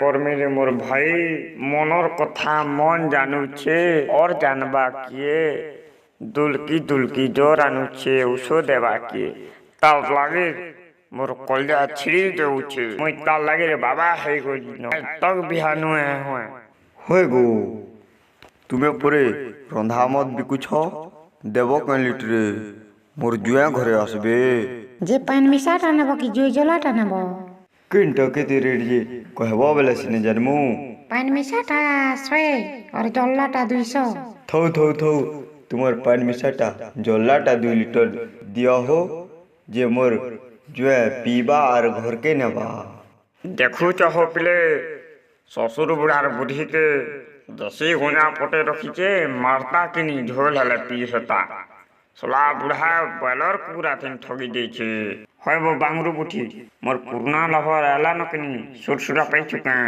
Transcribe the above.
कर्मी मोर भाई मनर कथा मन जानुछे और जानबा किए दुलकी दुलकी जोर आनुछे उषो देवा किए तार लागे मोर कलिया छिड़ी देउछे मुई तार लागे रे बाबा है गो तक बिहानु होय गो तुमे परे रंधा मत बिकुछ देव कें लिटरे मोर जुआ घरे आसबे जे पान मिसाटा नेब कि जुई जलाटा नेब किंटा केते रेट जे कहबो बेले सिने जानमु पान मिसाटा 100 और जलाटा 200 थौ थौ थौ तुमर पान मिसाटा जलाटा 2 लीटर दिया हो जे मोर जुआ पीबा और घर के नेबा देखु चाहो पिले ससुर बुढ़ार बुढ़ी के दसी गुना पटे रखीचे मारता किनी झोल हले पीसता सोला बुढ़ा बलर पूरा थिन ठगी देछे होय वो बांगरू बुठी मोर पुरना लहर आला न किनी सुरसुरा पाई चुका